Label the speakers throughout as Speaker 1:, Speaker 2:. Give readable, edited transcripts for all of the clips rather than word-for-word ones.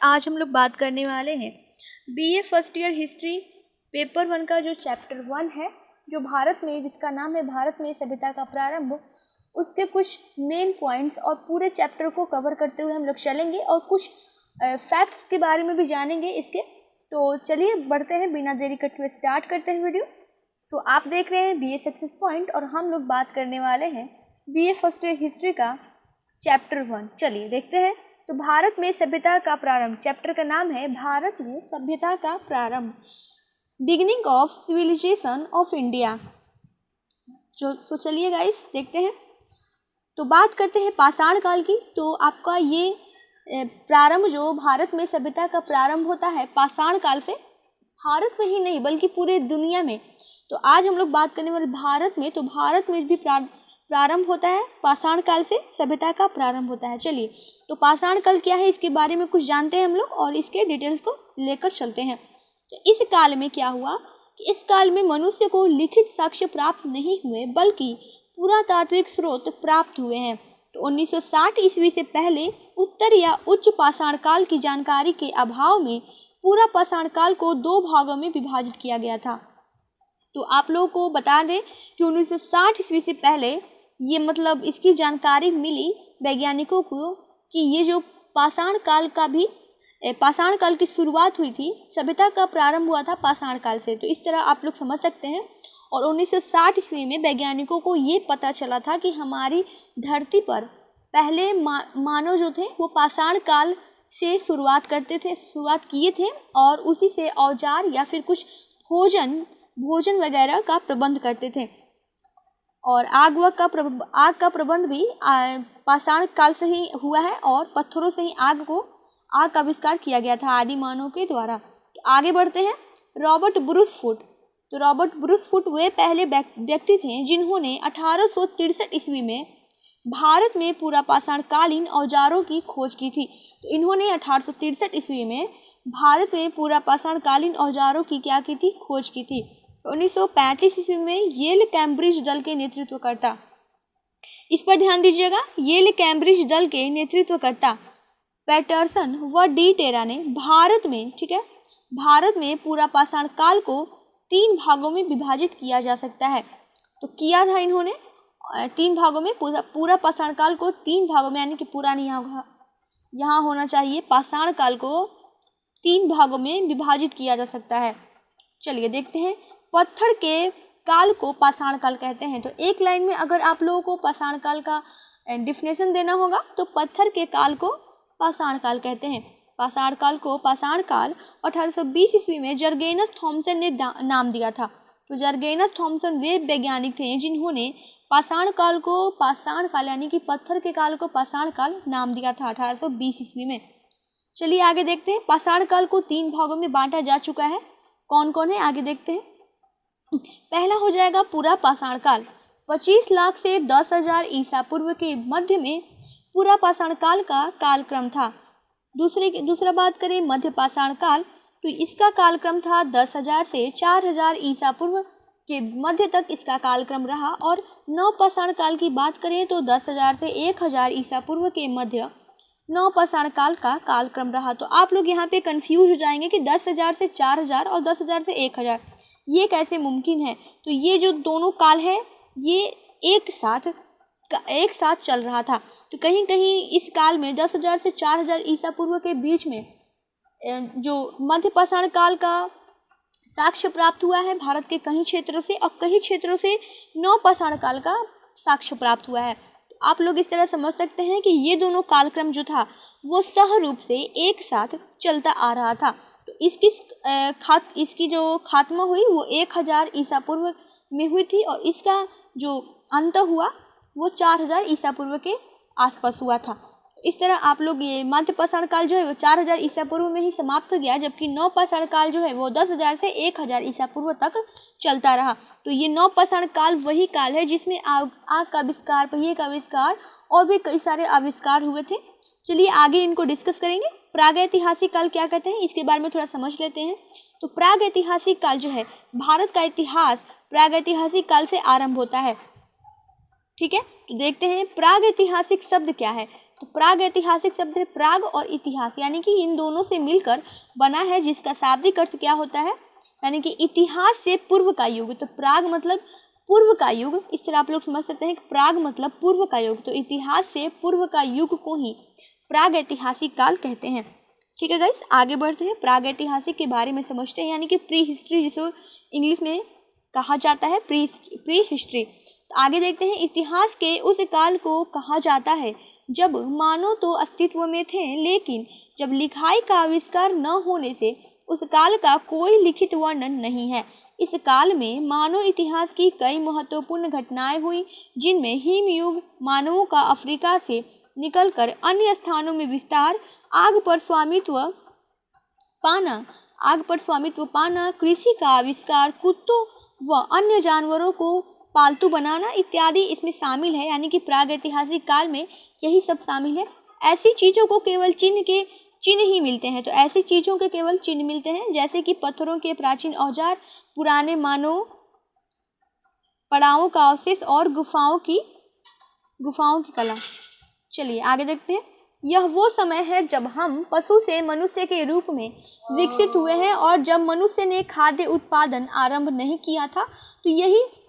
Speaker 1: आज हम लोग बात करने वाले हैं BA first year history paper 1 का जो चैप्टर 1 है, जो भारत में, जिसका नाम है भारत में सभ्यता का प्रारंभ, उसके कुछ मेन पॉइंट्स और पूरे चैप्टर को कवर करते हुए हम लोग चलेंगे और कुछ फैक्ट्स के बारे में भी जानेंगे इसके। तो चलिए बढ़ते हैं, बिना देरी करते हुए स्टार्ट करते हैं वीडियो। सो आप देख रहे हैं बीए सक्सेस पॉइंट और हम लोग बात करने वाले हैं बीए फर्स्ट ईयर हिस्ट्री का चैप्टर 1। चलिए देखते हैं। तो भारत में सभ्यता का प्रारंभ, चैप्टर का नाम है भारत में सभ्यता का प्रारंभ, beginning of civilization of India. तो चलिए गाइस देखते हैं। तो बात करते हैं पाषाण काल की। तो आपका ये प्रारंभ, जो भारत में सभ्यता का प्रारंभ होता है पाषाण काल से, भारत में ही नहीं बल्कि पूरे दुनिया में। तो आज हम लोग बात करने वाले भारत में, तो भारत में भी प्रारंभ होता है पाषाण काल से, सभ्यता का प्रारंभ होता है। चलिए, तो पाषाण काल क्या है इसके बारे में कुछ जानते हैं हम लोग और इसके डिटेल्स को लेकर चलते हैं। तो इस काल में क्या हुआ कि इस काल में मनुष्य को लिखित साक्ष्य प्राप्त नहीं हुए बल्कि पुरातात्विक स्रोत प्राप्त हुए हैं। तो 1960 ईस्वी से पहले उत्तर या उच्च पाषाण काल की जानकारी के अभाव में पूरा पाषाण काल को 2 भागों में विभाजित किया गया था। तो आप लोगों को बता दें कि 1960 ईस्वी से पहले ये मतलब इसकी जानकारी मिली वैज्ञानिकों को कि ये जो पाषाण काल की शुरुआत हुई थी, सभ्यता का प्रारंभ हुआ था पाषाण काल से। तो इस तरह आप लोग समझ सकते हैं। और 1960 ईस्वी में वैज्ञानिकों को ये पता चला था कि हमारी धरती पर पहले मानव जो थे वो पाषाण काल से शुरुआत किए थे और उसी से औजार या फिर कुछ भोजन वगैरह का प्रबंध करते थे। और आग का प्रबंध भी पाषाण काल से ही हुआ है और पत्थरों से ही आग का आविष्कार किया गया था आदि मानव के द्वारा। तो आगे बढ़ते हैं। Robert Bruce foot. तो रॉबर्ट ब्रूस फुट वे पहले व्यक्ति थे जिन्होंने 1863 ईस्वी में भारत में पूरा पाषाण कालीन औजारों की खोज की थी। तो इन्होंने 1863 ईस्वी में भारत में पूरा पाषाण कालीन औजारों की क्या की थी, खोज की थी। 1935 ईस्वी में येल कैम्ब्रिज दल के नेतृत्वकर्ता, इस पर ध्यान दीजिएगा, येल कैम्ब्रिज दल के नेतृत्वकर्ता पैटरसन व डी टेरा ने भारत में पूरा पाषाण काल को 3 भागों में विभाजित किया जा सकता है। तो किया था इन्होंने 3 भागों में, पूरा पाषाण काल को 3 भागों में, यानी कि पूरा नहीं होगा, यहाँ होना चाहिए, पाषाण काल को 3 भागों में विभाजित किया जा सकता है। चलिए देखते हैं। पत्थर के काल को पाषाण काल कहते हैं। तो एक लाइन में अगर आप लोगों को पाषाण काल का डिफिनेशन देना होगा तो पत्थर के काल को पाषाण काल कहते हैं। पाषाण काल को पाषाण काल 1820 ईस्वी में जर्गेनस थॉमसन ने नाम दिया था। तो जर्गेनस थॉमसन वे वैज्ञानिक थे जिन्होंने पाषाण काल यानी कि पत्थर के काल को पाषाण काल नाम दिया था 1820 ईस्वी में। चलिए आगे देखते हैं। पाषाण काल को 3 भागों में बांटा जा चुका है। कौन कौन है, आगे देखते हैं। पहला हो जाएगा पूरा पाषाण काल, 25 लाख से 10,000 ईसा पूर्व के मध्य में पूरा पाषाण काल का कालक्रम था। दूसरा बात करें मध्य पाषाण काल, तो इसका कालक्रम था 10,000 से 4,000 ईसा पूर्व के मध्य तक इसका कालक्रम रहा। और नव पाषाण काल की बात करें तो 10,000 से 1,000 ईसा पूर्व के मध्य नव पाषाण काल का कालक्रम रहा। तो आप लोग यहाँ पे कंफ्यूज हो जाएंगे कि 10,000 से 4,000 और 10,000 से 1,000 ये कैसे मुमकिन है। तो ये जो दोनों काल है ये एक साथ चल रहा था। तो कहीं कहीं इस काल में 10,000 से 4,000 ईसा पूर्व के बीच में जो मध्य पाषाण काल का साक्ष्य प्राप्त हुआ है भारत के कई क्षेत्रों से, और कई क्षेत्रों से नव पाषाण काल का साक्ष्य प्राप्त हुआ है। तो आप लोग इस तरह समझ सकते हैं कि ये दोनों कालक्रम जो था वो सहरूप से एक साथ चलता आ रहा था। तो इसकी जो खात्मा हुई वो 1,000 ईसा पूर्व में हुई थी और इसका जो अंत हुआ वो 4,000 ईसा पूर्व के आसपास हुआ था। इस तरह आप लोग ये मध्य पाषाण काल जो है वो 4,000 ईसा पूर्व में ही समाप्त हो गया, जबकि नव पाषाण काल जो है वो 10,000 से 1,000 ईसा पूर्व तक चलता रहा। तो ये नव पाषाण काल वही काल है जिसमें आग का आविष्कार, पहिए का आविष्कार और भी कई सारे आविष्कार हुए थे। चलिए आगे इनको डिस्कस करेंगे। प्रागैतिहासिक काल क्या कहते हैं इसके बारे में थोड़ा समझ लेते हैं। तो प्रागैतिहासिक काल जो है, भारत का इतिहास प्रागैतिहासिक काल से आरंभ होता है। ठीक है, तो देखते हैं प्रागैतिहासिक शब्द क्या है। तो प्राग ऐतिहासिक शब्द है प्राग और इतिहास, यानी कि इन दोनों से मिलकर बना है, जिसका शाब्दिक अर्थ क्या होता है, यानी कि इतिहास से पूर्व का युग। तो प्राग मतलब पूर्व का युग, इस तरह आप लोग समझ सकते हैं कि प्राग मतलब पूर्व का युग, तो इतिहास से पूर्व का युग को ही प्राग ऐतिहासिक काल कहते हैं। ठीक है गाइस, आगे बढ़ते हैं, प्राग ऐतिहासिक के बारे में समझते हैं, यानी कि प्री हिस्ट्री जिसको इंग्लिश में कहा जाता है प्री हिस्ट्री। तो आगे देखते हैं, इतिहास के उस काल को कहा जाता है जब मानव तो अस्तित्व में थे, लेकिन जब लिखाई का आविष्कार न होने से उस काल का कोई लिखित वर्णन नहीं है। इस काल में मानव इतिहास की कई महत्वपूर्ण घटनाएं हुई, जिनमें हिमयुग, मानवों का अफ्रीका से निकलकर अन्य स्थानों में विस्तार, आग पर स्वामित्व पाना, कृषि का आविष्कार, कुत्तों व अन्य जानवरों को पालतू बनाना इत्यादि इसमें शामिल है। यानी कि प्रागैतिहासिक काल में यही सब शामिल है। ऐसी चीज़ों को केवल चिन्ह ही मिलते हैं, तो ऐसी चीज़ों के केवल चिन्ह मिलते हैं, जैसे कि पत्थरों के प्राचीन औजार, पुराने मानव पड़ावों का अवशेष और गुफाओं की कला। चलिए आगे देखते हैं। यह वो समय है जब हम पशु से मनुष्य के रूप में विकसित हुए हैं, और जब मनुष्य ने खाद्य उत्पादन आरंभ नहीं किया था। तो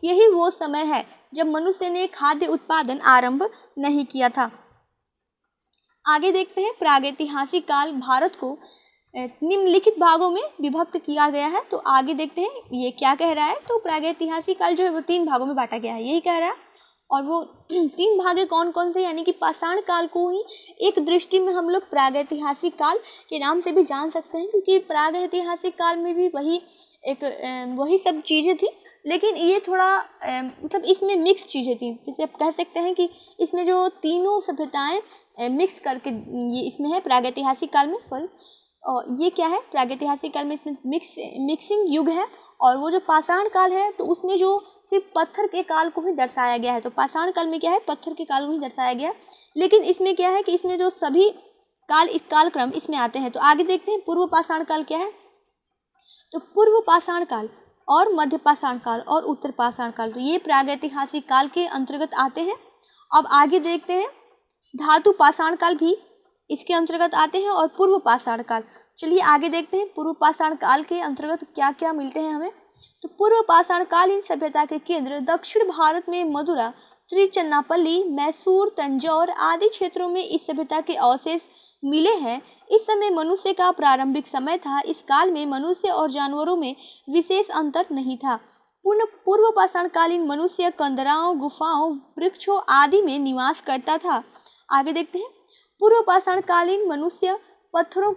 Speaker 1: यही वो समय है जब मनुष्य ने खाद्य उत्पादन आरंभ नहीं किया था। आगे देखते हैं, प्रागैतिहासिक काल भारत को निम्नलिखित भागों में विभक्त किया गया है। तो आगे देखते हैं ये क्या कह रहा है। तो प्रागैतिहासिक काल जो है वो 3 भागों में बांटा गया है, यही कह रहा है। और वो 3 भाग कौन कौन से, यानी कि पाषाण काल को ही एक दृष्टि में हम लोग प्रागैतिहासिक काल के नाम से भी जान सकते हैं, क्योंकि प्रागैतिहासिक काल में भी वही सब चीज़ें थी, लेकिन ये थोड़ा मतलब इसमें मिक्स चीज़ें थी। जैसे आप कह सकते हैं कि इसमें जो तीनों सभ्यताएं मिक्स करके ये इसमें है प्रागैतिहासिक काल में। और ये क्या है, प्रागैतिहासिक काल में इसमें मिक्सिंग युग है। और वो जो पाषाण काल है तो उसमें जो सिर्फ पत्थर के काल को ही दर्शाया गया है। तो पाषाण काल में क्या है, पत्थर के काल को ही दर्शाया गया है। लेकिन इसमें क्या है कि इसमें जो सभी काल, इस कालक्रम इसमें आते हैं। तो आगे देखते हैं पूर्व पाषाण काल क्या है। तो पूर्व पाषाण काल और मध्य पाषाण काल और उत्तर पाषाण काल, तो ये प्रागैतिहासिक काल के अंतर्गत आते हैं। अब आगे देखते हैं, धातु पाषाण काल भी इसके अंतर्गत आते हैं, और पूर्व पाषाण काल। चलिए आगे देखते हैं पूर्व पाषाण काल के अंतर्गत क्या क्या मिलते हैं हमें। तो पूर्व पाषाण कालीन सभ्यता के केंद्र दक्षिण भारत में मदुरा, त्रिचन्नापल्ली, मैसूर, तंजौर आदि क्षेत्रों में इस सभ्यता के अवशेष मिले हैं। इस समय मनुष्य का प्रारंभिक समय था। इस काल में मनुष्य और जानवरों में विशेष अंतर नहीं था। पूर्व पाषाण कालीन मनुष्य कंदराओं, गुफाओं, वृक्षों आदि में निवास करता था। आगे देखते हैं, पूर्व पाषाण कालीन मनुष्य पत्थरों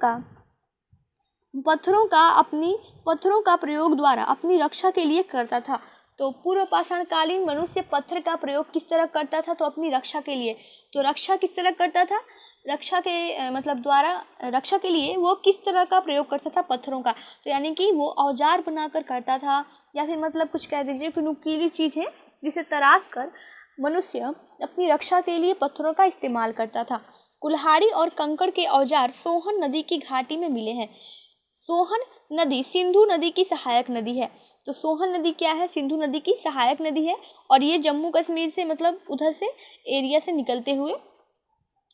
Speaker 1: का प्रयोग द्वारा अपनी रक्षा के लिए करता था। तो पूर्व पाषाण कालीन मनुष्य पत्थर का प्रयोग किस तरह करता था, तो अपनी रक्षा के लिए। तो रक्षा किस तरह करता था, रक्षा के लिए वो किस तरह का प्रयोग करता था, पत्थरों का। तो यानी कि वो औजार बनाकर करता था, या फिर मतलब कुछ कह दीजिए कि नुकीली चीज़ है जिसे तराश कर मनुष्य अपनी रक्षा के लिए पत्थरों का इस्तेमाल करता था। कुल्हाड़ी और कंकड़ के औजार सोहन नदी की घाटी में मिले हैं। सोहन नदी सिंधु नदी की सहायक नदी है। तो सोहन नदी क्या है, सिंधु नदी की सहायक नदी है, और ये जम्मू कश्मीर से मतलब उधर से एरिया से निकलते हुए,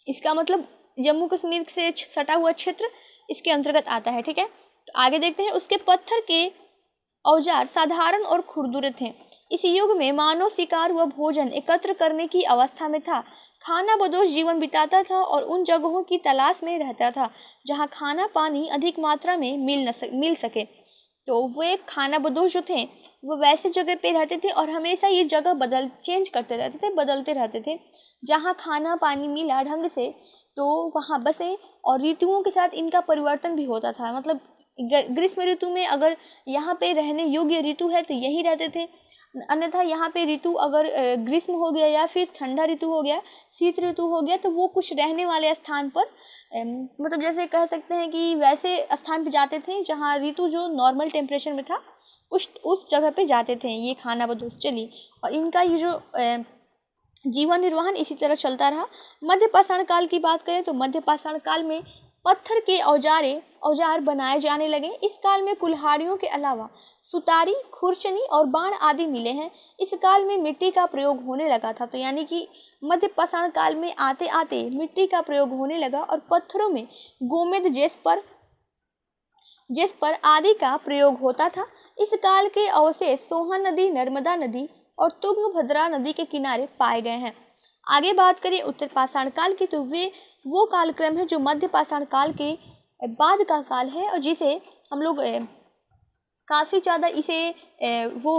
Speaker 1: इसका मतलब जम्मू कश्मीर से सटा हुआ क्षेत्र इसके अंतर्गत आता है। ठीक है, तो आगे देखते हैं, उसके पत्थर के औजार साधारण और खुरदुरे थे। इस युग में मानव शिकार व भोजन एकत्र करने की अवस्था में था, खाना बदोश जीवन बिताता था और उन जगहों की तलाश में रहता था जहां खाना पानी अधिक मात्रा में मिल सके। तो वो एक खाना बदोश जो थे वो वैसे जगह पे रहते थे, और हमेशा ये जगह बदलते रहते थे जहाँ खाना पानी मिला ढंग से, तो वहाँ बसे। और ऋतुओं के साथ इनका परिवर्तन भी होता था। मतलब ग्रीष्म ऋतु में अगर यहाँ पे रहने योग्य ऋतु है तो यही रहते थे, अन्यथा यहाँ पे ऋतु अगर ग्रीष्म हो गया या फिर ठंडा ऋतु हो गया, शीत ऋतु हो गया, तो वो कुछ रहने वाले स्थान पर मतलब जैसे कह सकते हैं कि वैसे स्थान पे जाते थे जहाँ ऋतु जो नॉर्मल टेम्परेचर में था उस जगह पे जाते थे ये खाना बदोश। चली, और इनका ये जो जीवन निर्वहन इसी तरह चलता रहा। मध्य पाषाण काल की बात करें तो मध्य पाषाण काल में पत्थर के औजारें औजार बनाए जाने लगे। इस काल में कुल्हाड़ियों के अलावा सुतारी, खुरचनी और बाण आदि मिले हैं। इस काल में मिट्टी का प्रयोग होने लगा था। तो यानी कि मध्य पाषाण काल में आते आते मिट्टी का प्रयोग होने लगा और पत्थरों में गोमेद, जेस्पर आदि का प्रयोग होता था। इस काल के अवशेष सोहन नदी, नर्मदा नदी और तुंगभद्रा नदी के किनारे पाए गए हैं। आगे बात करें उत्तर पाषाण काल की, तो वे वो कालक्रम है जो मध्य पाषाण काल के बाद का काल है और जिसे हम लोग काफ़ी ज़्यादा इसे वो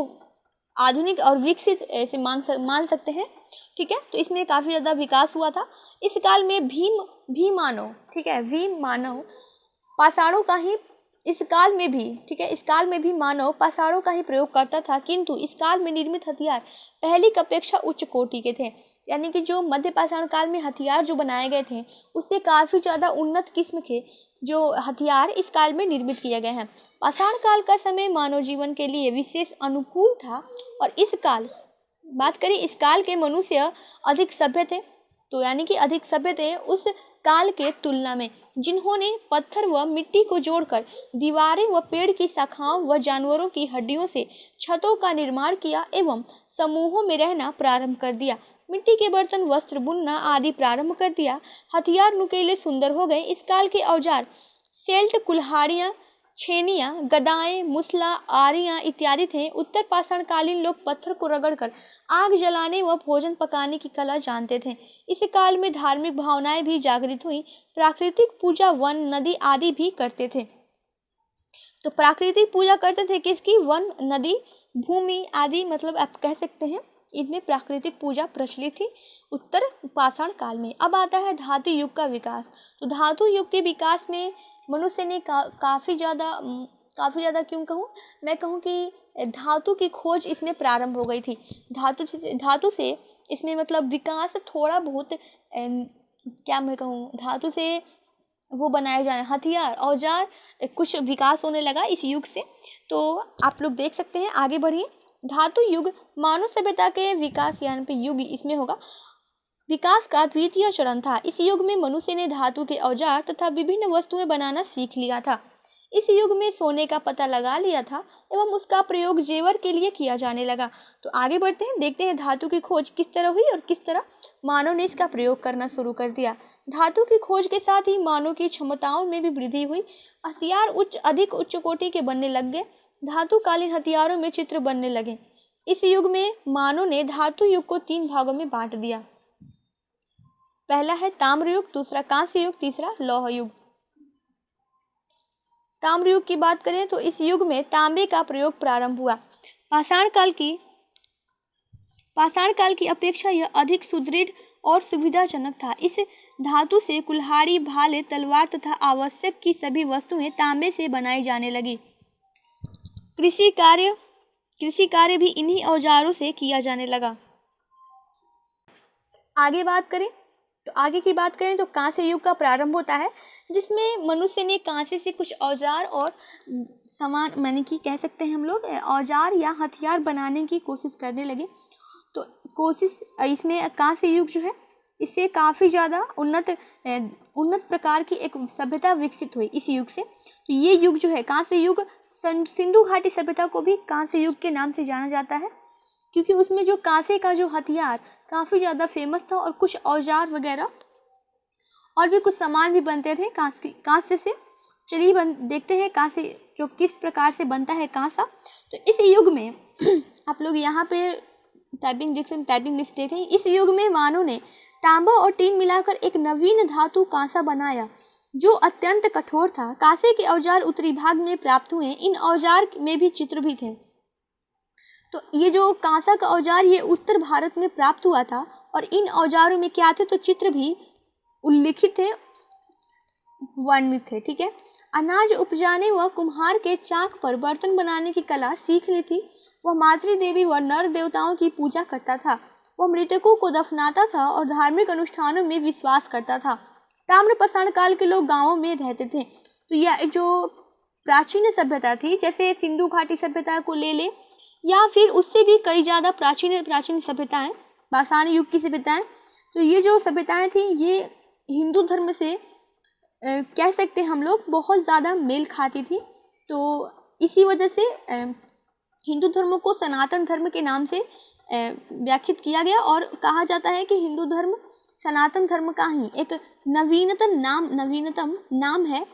Speaker 1: आधुनिक और विकसित ऐसे मान सकते हैं। ठीक है, तो इसमें काफ़ी ज़्यादा विकास हुआ था। इस काल में भीम मानव, ठीक है, भीम मानव पाषाणों का ही इस काल में भी, ठीक है, इस काल में भी मानव पाषाणों का ही प्रयोग करता था, किंतु इस काल में निर्मित हथियार पहले की अपेक्षा उच्च कोटि के थे। यानी कि जो मध्य पाषाण काल में हथियार जो बनाए गए थे उससे काफ़ी ज़्यादा उन्नत किस्म के जो हथियार इस काल में निर्मित किए गए हैं। पाषाण काल का समय मानव जीवन के लिए विशेष अनुकूल था और इस काल के मनुष्य अधिक सभ्य थे। तो यानी कि अधिक सभ्य थे उस काल के तुलना में, जिन्होंने पत्थर व मिट्टी को जोड़कर दीवारें व पेड़ की शाखाओं व जानवरों की हड्डियों से छतों का निर्माण किया एवं समूहों में रहना प्रारंभ कर दिया। मिट्टी के बर्तन, वस्त्र बुनना आदि प्रारंभ कर दिया। हथियार नुकीले सुंदर हो गए। इस काल के औजार सेल्ट, कुल्हाड़ियाँ, छेनियाँ, गदाएं, मुसला, आरियाँ इत्यादि थे। उत्तर पाषाण कालीन लोग पत्थर को रगड़कर आग जलाने व भोजन पकाने की कला जानते थे। इस काल में धार्मिक भावनाएं भी जागृत हुई। प्राकृतिक पूजा वन, नदी आदि भी करते थे। तो प्राकृतिक पूजा करते थे किसकी? वन, नदी, भूमि आदि, मतलब आप कह सकते हैं इनमें प्राकृतिक पूजा प्रचलित थी उत्तर पाषाण काल में। अब आता है धातु युग का विकास। तो धातु युग के विकास में मनुष्य ने काफ़ी ज़्यादा क्यों कहूँ, मैं कहूँ कि धातु की खोज इसमें प्रारंभ हो गई थी। धातु से इसमें मतलब विकास थोड़ा बहुत क्या मैं कहूँ, धातु से वो बनाए जाए हथियार, औजार, कुछ विकास होने लगा इस युग से। तो आप लोग देख सकते हैं, आगे बढ़िए। धातु युग मानव सभ्यता के विकास, यानी पे युग इसमें होगा, विकास का द्वितीय चरण था। इस युग में मनुष्य ने धातु के औजार तथा विभिन्न वस्तुएं बनाना सीख लिया था। इस युग में सोने का पता लगा लिया था एवं उसका प्रयोग जेवर के लिए किया जाने लगा। तो आगे बढ़ते हैं, देखते हैं धातु की खोज किस तरह हुई और किस तरह मानव ने इसका प्रयोग करना शुरू कर दिया। धातु की खोज के साथ ही मानव की क्षमताओं में भी वृद्धि हुई। हथियार अधिक उच्च कोटि के बनने लग गए। धातुकालीन हथियारों में चित्र बनने लगे। इस युग में मानव ने धातु युग को 3 भागों में बांट दिया। पहला है ताम्र युग, दूसरा कांस्य युग, तीसरा लौह युग। ताम्र युग की बात करें तो इस युग में तांबे का प्रयोग प्रारंभ हुआ। पाषाण काल की अपेक्षा यह अधिक सुदृढ़ और सुविधाजनक था। इस धातु से कुल्हाड़ी, भाले, तलवार तथा आवश्यक की सभी वस्तुएं तांबे से बनाई जाने लगी। कृषि कार्य भी इन्हीं औजारों से किया जाने लगा। आगे की बात करें तो कांस्य युग का प्रारंभ होता है, जिसमें मनुष्य ने कांसे से कुछ औजार और सामान, माने कि कह सकते हैं हम लोग औजार या हथियार बनाने की कोशिश करने लगे। तो इसमें कांस्य युग जो है इससे काफ़ी ज़्यादा उन्नत प्रकार की एक सभ्यता विकसित हुई इस युग से। तो ये युग जो है कांस्य युग, सिंधु घाटी सभ्यता को भी कांस्य युग के नाम से जाना जाता है, क्योंकि उसमें जो कांसे का जो हथियार काफ़ी ज़्यादा फेमस था और कुछ औजार वगैरह और भी कुछ सामान भी बनते थे कांसे से। चलिए देखते हैं कांसे जो किस प्रकार से बनता है कांसा। तो इस युग में आप लोग यहाँ पे टाइपिंग मिस्टेक है। इस युग में मानव ने तांबा और टीन मिलाकर एक नवीन धातु कांसा बनाया जो अत्यंत कठोर था। कांसे के औजार उत्तरी भाग में प्राप्त हुए। इन औजार में भी चित्र भी थे। तो ये जो कांसा का औजार ये उत्तर भारत में प्राप्त हुआ था और इन औजारों में क्या थे, तो चित्र भी उल्लिखित थे, वर्णित थे। ठीक है, अनाज उपजाने व कुम्हार के चाक पर बर्तन बनाने की कला सीख ली थी। वह मातृ देवी व नर देवताओं की पूजा करता था। वह मृतकों को दफनाता था और धार्मिक अनुष्ठानों में विश्वास करता था। ताम्र पाषाण काल के लोग गांवों में रहते थे। तो यह जो प्राचीन सभ्यता थी, जैसे सिंधु घाटी सभ्यता को ले ले या फिर उससे भी कई ज़्यादा प्राचीन सभ्यताएं, पाषाण युग की सभ्यताएं, तो ये जो सभ्यताएं थी ये हिंदू धर्म से कह सकते हैं हम लोग बहुत ज़्यादा मेल खाती थी। तो इसी वजह से हिंदू धर्म को सनातन धर्म के नाम से व्याख्यात किया गया और कहा जाता है कि हिंदू धर्म सनातन धर्म का ही एक नवीनतम नाम है।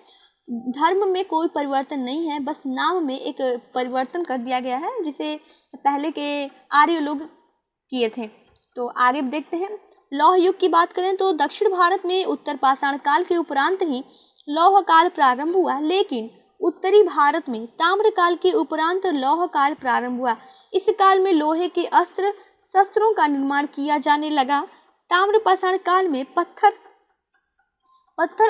Speaker 1: धर्म में कोई परिवर्तन नहीं है, बस नाम में एक परिवर्तन कर दिया गया है जिसे पहले के आर्य लोग किए थे। तो आगे देखते हैं। लौह युग की बात करें तो दक्षिण भारत में उत्तर पाषाण काल के उपरांत ही लौह काल प्रारंभ हुआ, लेकिन उत्तरी भारत में ताम्र काल के उपरांत लौह काल प्रारंभ हुआ। इस काल में लोहे के अस्त्र शस्त्रों का निर्माण किया जाने लगा। ताम्र पाषाण काल में पत्थर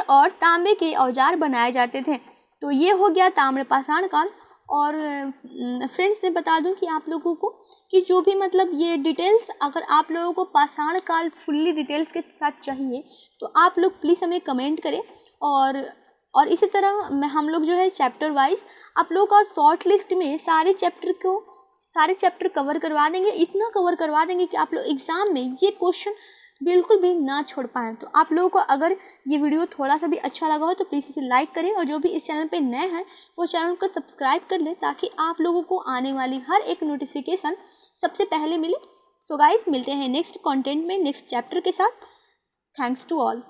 Speaker 1: और तांबे के औजार बनाए जाते थे। तो ये हो गया ताम्र पाषाण काल। और फ्रेंड्स मैं बता दूं कि आप लोगों को कि जो भी मतलब ये डिटेल्स अगर आप लोगों को पाषाण काल फुल्ली डिटेल्स के साथ चाहिए तो आप लोग प्लीज़ हमें कमेंट करें। और इसी तरह हम लोग जो है चैप्टर वाइज आप लोगों का शॉर्ट लिस्ट में सारे चैप्टर कवर करवा देंगे। इतना कवर करवा देंगे कि आप लोग एग्ज़ाम में ये क्वेश्चन बिल्कुल भी ना छोड़ पाएँ। तो आप लोगों को अगर ये वीडियो थोड़ा सा भी अच्छा लगा हो तो प्लीज़ इसे लाइक करें, और जो भी इस चैनल पे नए हैं वो चैनल को सब्सक्राइब कर लें ताकि आप लोगों को आने वाली हर एक नोटिफिकेशन सबसे पहले मिले। सो गाइस मिलते हैं नेक्स्ट कंटेंट में नेक्स्ट चैप्टर के साथ। Thanks to all.